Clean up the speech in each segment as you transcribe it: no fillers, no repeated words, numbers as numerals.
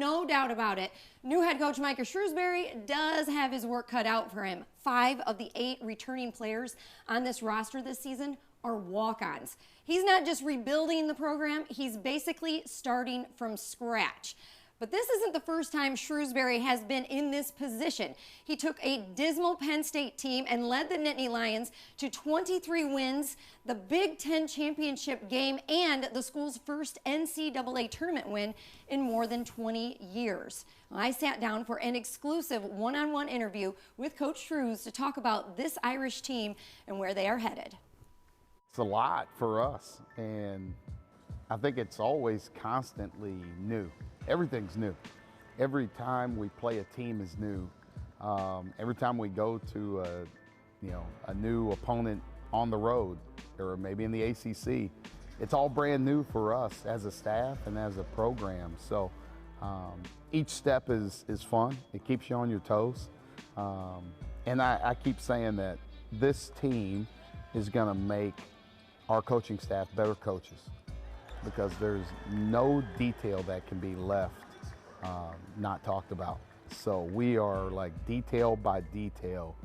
No doubt about it. New head coach Micah Shrewsberry does have his work cut out for him. 5 of the 8 returning players on this roster this season are walk-ons. He's not just rebuilding the program, he's basically starting from scratch. But this isn't the first time Shrewsberry has been in this position. He took a dismal Penn State team and led the Nittany Lions to 23 wins, the Big Ten championship game, and the school's first NCAA tournament win in more than 20 years. I sat down for an exclusive one-on-one interview with Coach Shrews to talk about this Irish team and where they are headed. It's a lot for us, and I think it's always constantly new. Everything's new. Every time we play a team is new. Every time we go to a new opponent on the road, or maybe in the ACC, it's all brand new for us as a staff and as a program. So each step is fun. It keeps you on your toes. And I keep saying that this team is going to make our coaching staff better coaches, because there's no detail that can be left not talked about. So we are, like, detail by detail,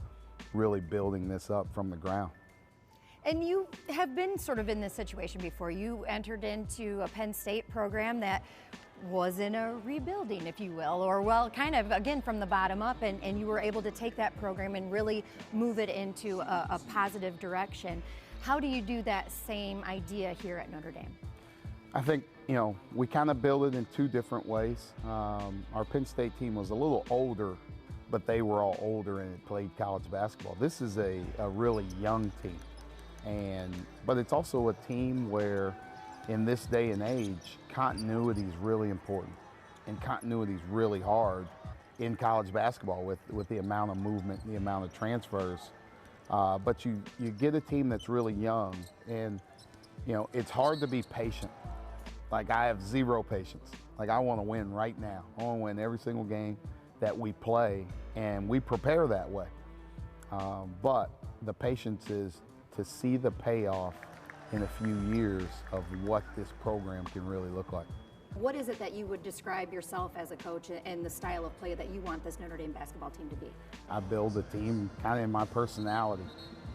really building this up from the ground. And you have been sort of in this situation before. You entered into a Penn State program that was in a rebuilding, if you will, or, well, kind of, again, from the bottom up, and you were able to take that program and really move it into a positive direction. How do you do that same idea here at Notre Dame? I think, we kind of build it in 2 different ways. Our Penn State team was a little older, but they were all older and had played college basketball. This is a really young team, but it's also a team where, in this day and age, continuity is really important, and continuity is really hard in college basketball with the amount of movement, the amount of transfers. But you get a team that's really young, and it's hard to be patient. Like, I have 0 patience. Like, I want to win right now. I want to win every single game that we play, and we prepare that way. But the patience is to see the payoff in a few years of what this program can really look like. What is it that you would describe yourself as a coach and the style of play that you want this Notre Dame basketball team to be? I build a team kind of in my personality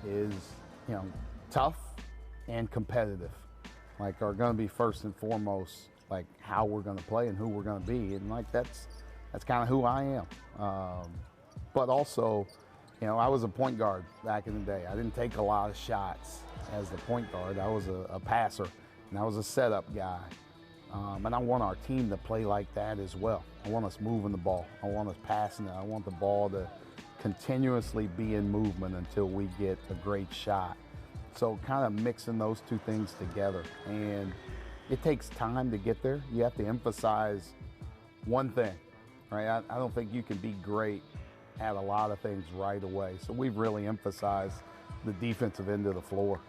is, tough and competitive. Like, are going to be first and foremost, like, how we're going to play and who we're going to be. And, like, that's kind of who I am. But also, I was a point guard back in the day. I didn't take a lot of shots as the point guard. I was a passer, and I was a setup guy. And I want our team to play like that as well. I want us moving the ball. I want us passing it. I want the ball to continuously be in movement until we get a great shot. So kind of mixing those 2 things together. And it takes time to get there. You have to emphasize one thing, right? I don't think you can be great at a lot of things right away. So we've really emphasized the defensive end of the floor,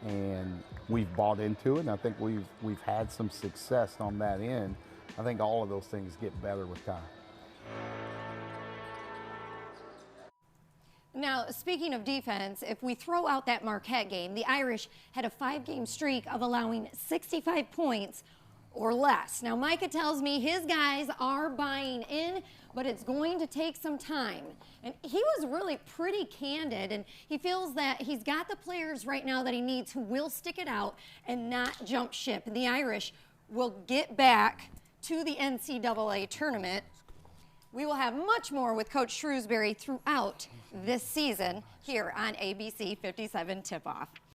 and we've bought into it, and I think we've had some success on that end. I think all of those things get better with time. Now, speaking of defense, if we throw out that Marquette game, the Irish had a 5-game streak of allowing 65 points or less. Now, Micah tells me his guys are buying in, but it's going to take some time. And he was really pretty candid, and he feels that he's got the players right now that he needs who will stick it out and not jump ship. And the Irish will get back to the NCAA tournament. We will have much more with Coach Shrewsberry throughout this season here on ABC 57 Tipoff.